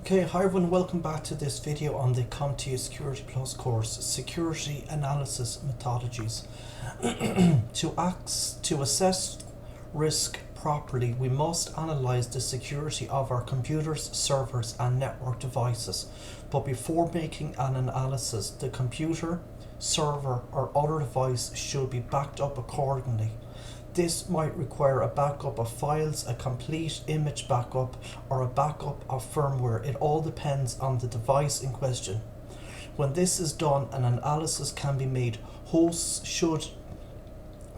Okay, hi everyone, welcome back to this video on the Comptia Security Plus course, Security Analysis Methodologies. To assess risk properly, we must analyze the security of our computers, servers and network devices. But before making an analysis, the computer, server or other device should be backed up accordingly. This might require a backup of files, a complete image backup, or a backup of firmware. It all depends on the device in question. When this is done, an analysis can be made. Hosts should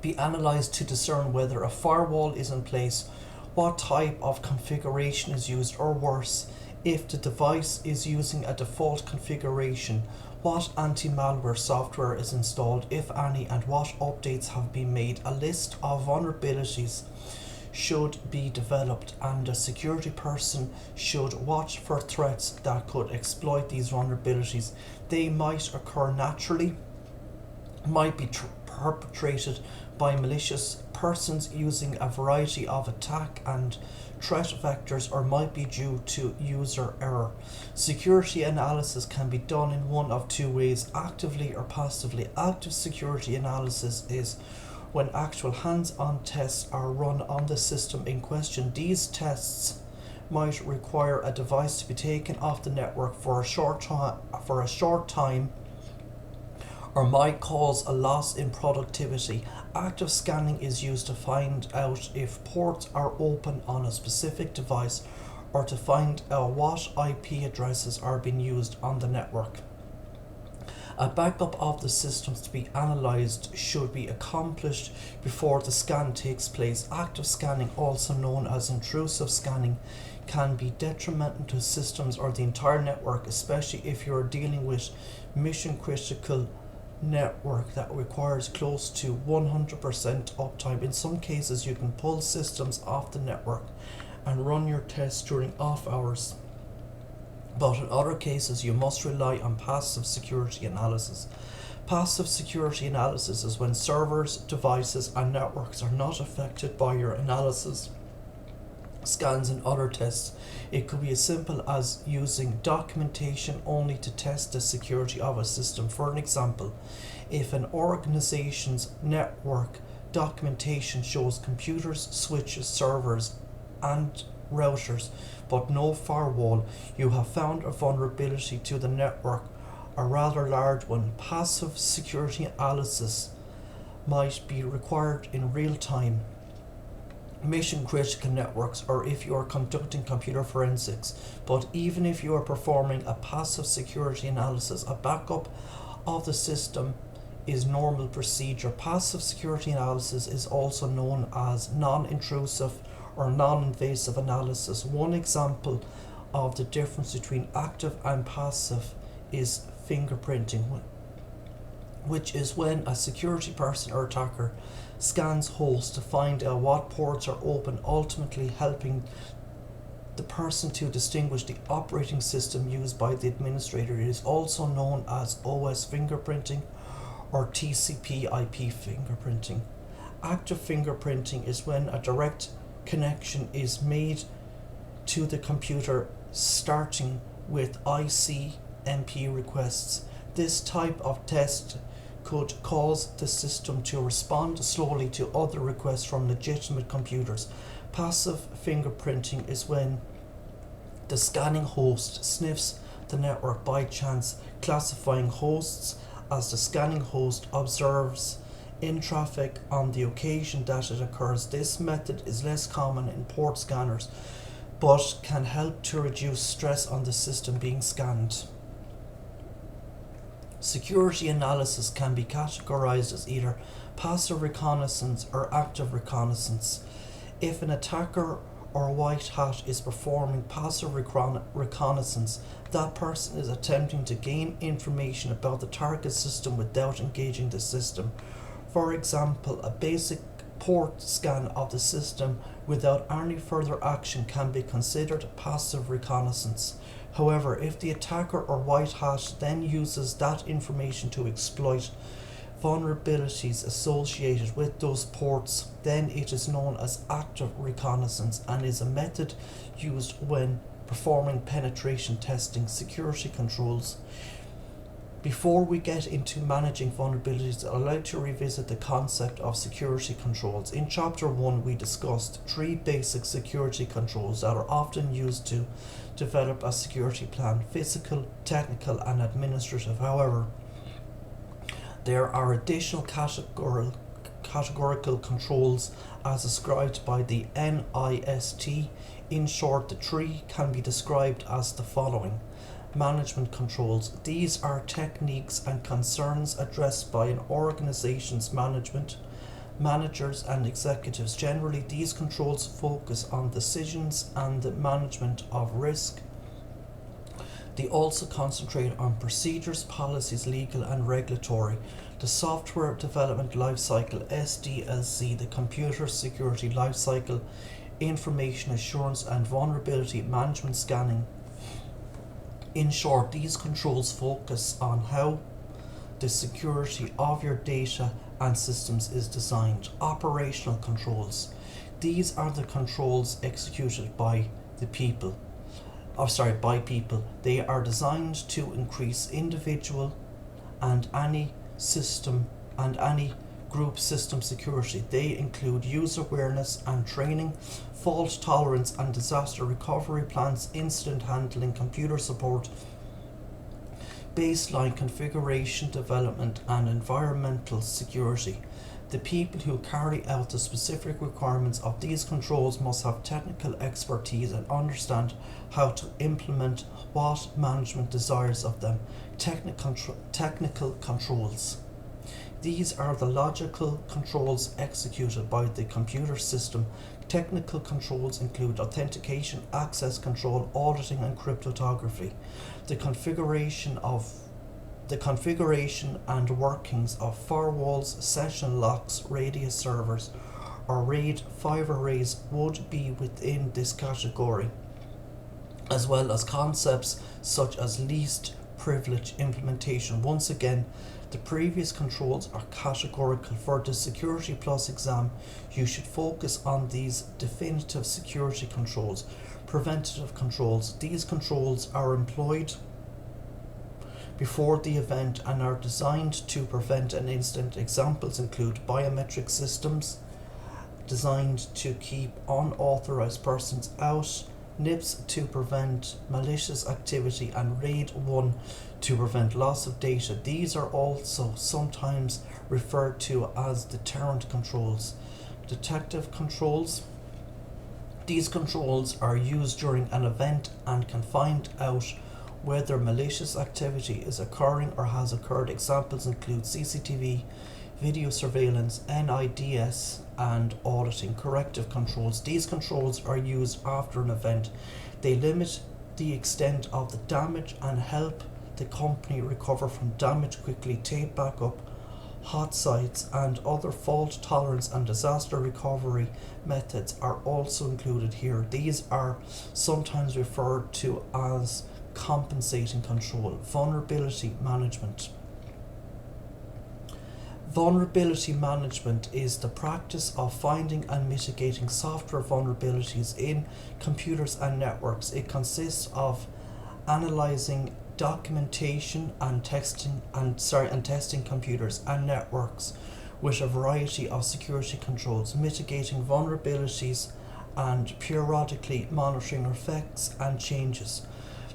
be analysed to discern whether a firewall is in place, what type of configuration is used, or worse, if the device is using a default configuration, what anti-malware software is installed, if any, and what updates have been made. A list of vulnerabilities should be developed, and a security person should watch for threats that could exploit these vulnerabilities. They might occur naturally, might be perpetrated by malicious persons using a variety of attack and threat vectors, or might be due to user error. Security analysis can be done in one of two ways, actively or passively. Active security analysis is when actual hands-on tests are run on the system in question. These tests might require a device to be taken off the network for a short time, or might cause a loss in productivity. Active scanning is used to find out if ports are open on a specific device, or to find out what IP addresses are being used on the network. A backup of the systems to be analysed should be accomplished before the scan takes place. Active scanning, also known as intrusive scanning, can be detrimental to systems or the entire network, especially if you are dealing with mission critical network that requires close to 100% uptime. In some cases you can pull systems off the network and run your tests during off hours, but in other cases you must rely on passive security analysis. Passive security analysis is when servers, devices and networks are not affected by your analysis, scans and other tests. It could be as simple as using documentation only to test the security of a system. For an example, if an organization's network documentation shows computers, switches, servers and routers but no firewall, you have found a vulnerability to the network, a rather large one. Passive security analysis might be required in real time mission critical networks, or if you are conducting computer forensics. But even if you are performing a passive security analysis, a backup of the system is normal procedure. Passive security analysis is also known as non-intrusive or non-invasive analysis. One example of the difference between active and passive is fingerprinting, which is when a security person or attacker scans hosts to find out what ports are open, ultimately helping the person to distinguish the operating system used by the administrator. It is also known as OS fingerprinting or TCP/IP fingerprinting. Active fingerprinting is when a direct connection is made to the computer, starting with ICMP requests. This type of test could cause the system to respond slowly to other requests from legitimate computers. Passive fingerprinting is when the scanning host sniffs the network by chance, classifying hosts as the scanning host observes in traffic on the occasion that it occurs. This method is less common in port scanners, but can help to reduce stress on the system being scanned. Security analysis can be categorized as either passive reconnaissance or active reconnaissance. If an attacker or white hat is performing passive reconnaissance, that person is attempting to gain information about the target system without engaging the system. For example, a basic port scan of the system without any further action can be considered passive reconnaissance. However, if the attacker or white hat then uses that information to exploit vulnerabilities associated with those ports, then it is known as active reconnaissance and is a method used when performing penetration testing, security controls. Before we get into managing vulnerabilities, I'd like to revisit the concept of security controls. In Chapter 1, we discussed 3 basic security controls that are often used to develop a security plan: physical, technical, and administrative. However, there are additional categorical controls as described by the NIST. In short, the 3 can be described as the following. Management controls. These are techniques and concerns addressed by an organization's managers and executives. Generally, these controls focus on decisions and the management of risk. They also concentrate on procedures, policies, legal and regulatory. The software development lifecycle, SDLC, the computer security lifecycle, information assurance and vulnerability management scanning. In short, these controls focus on how the security of your data and systems is designed. Operational controls. These are the controls executed by people. They are designed to increase individual and any system and any group system security. They include user awareness and training, fault tolerance and disaster recovery plans, incident handling, computer support, baseline configuration development, and environmental security. The people who carry out the specific requirements of these controls must have technical expertise and understand how to implement what management desires of them. Technical controls. These are the logical controls executed by the computer system. Technical controls include authentication, access control, auditing, and cryptography. The configuration and workings of firewalls, session locks, radius servers, or RAID 5 arrays would be within this category, as well as concepts such as least privilege implementation. Once again, the previous controls are categorical. For the Security Plus exam, you should focus on these definitive security controls. Preventative controls. These controls are employed before the event and are designed to prevent an incident. Examples include biometric systems designed to keep unauthorized persons out, NIPS to prevent malicious activity, and RAID 1 to prevent loss of data. These are also sometimes referred to as deterrent controls. Detective controls. These controls are used during an event and can find out whether malicious activity is occurring or has occurred. Examples include CCTV, video surveillance, NIDS, and auditing. Corrective controls. These controls are used after an event. They limit the extent of the damage and help the company recover from damage quickly. Tape backup, hot sites, and other fault tolerance and disaster recovery methods are also included here. These are sometimes referred to as compensating control. Vulnerability management. Vulnerability management is the practice of finding and mitigating software vulnerabilities in computers and networks. It consists of analyzing documentation and testing computers and networks with a variety of security controls, mitigating vulnerabilities, and periodically monitoring effects and changes.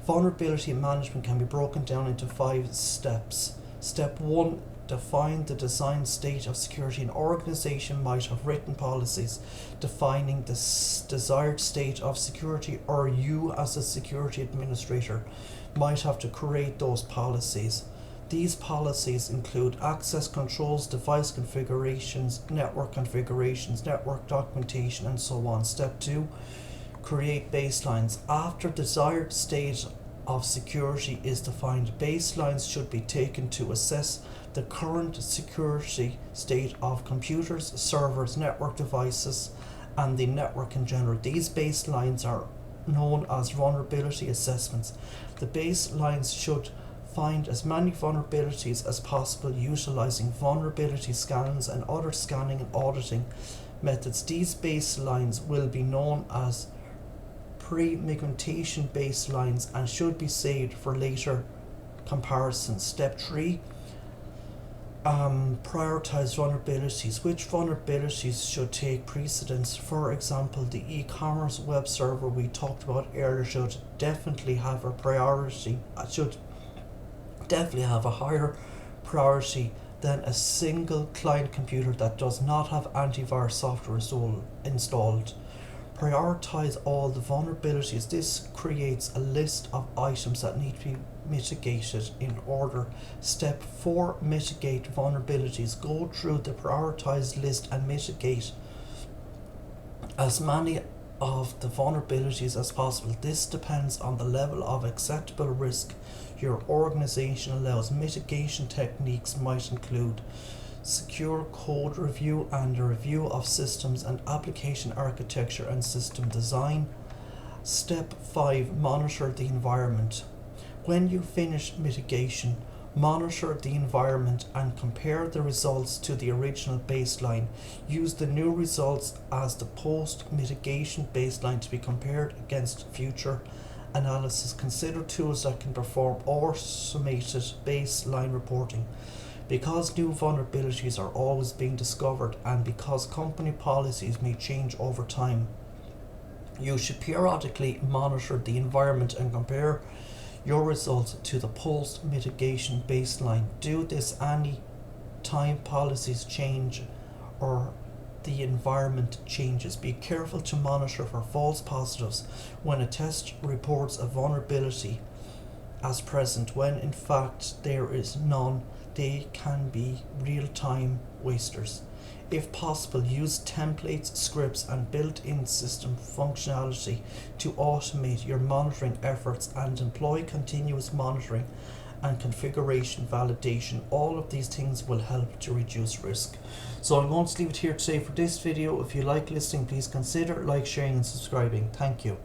Vulnerability management can be broken down into 5 steps. Step 1. Define the design state of security. An organization might have written policies defining the desired state of security, or you as a security administrator might have to create those policies. These policies include access controls, device configurations, network documentation, and so on. Step 2. Create baselines. After the desired state of security is defined, baselines should be taken to assess the current security state of computers, servers, network devices, and the network in general. These baselines are known as vulnerability assessments. The baselines should find as many vulnerabilities as possible utilizing vulnerability scans and other scanning and auditing methods. These baselines will be known as pre-migration baselines and should be saved for later comparisons. Step 3, prioritize vulnerabilities. Which vulnerabilities should take precedence? For example, the e-commerce web server we talked about earlier should definitely have a priority, should definitely have a higher priority than a single client computer that does not have antivirus software installed. Prioritize all the vulnerabilities. This creates a list of items that need to be mitigated in order. Step 4, mitigate vulnerabilities. Go through the prioritized list and mitigate as many of the vulnerabilities as possible. This depends on the level of acceptable risk your organization allows. Mitigation techniques might include secure code review and a review of systems and application architecture and system design. Step 5, monitor the environment. When you finish mitigation, monitor the environment and compare the results to the original baseline. Use the new results as the post-mitigation baseline to be compared against future analysis. Consider tools that can perform automated baseline reporting. Because new vulnerabilities are always being discovered and because company policies may change over time, you should periodically monitor the environment and compare your results to the post-mitigation baseline. Do this any time policies change or the environment changes. Be careful to monitor for false positives when a test reports a vulnerability as present when in fact there is none. They can be real-time wasters. If possible, use templates, scripts, and built-in system functionality to automate your monitoring efforts and employ continuous monitoring and configuration validation. All of these things will help to reduce risk. So I'm going to leave it here today for this video. If you like listening, please consider like, sharing, and subscribing. Thank you.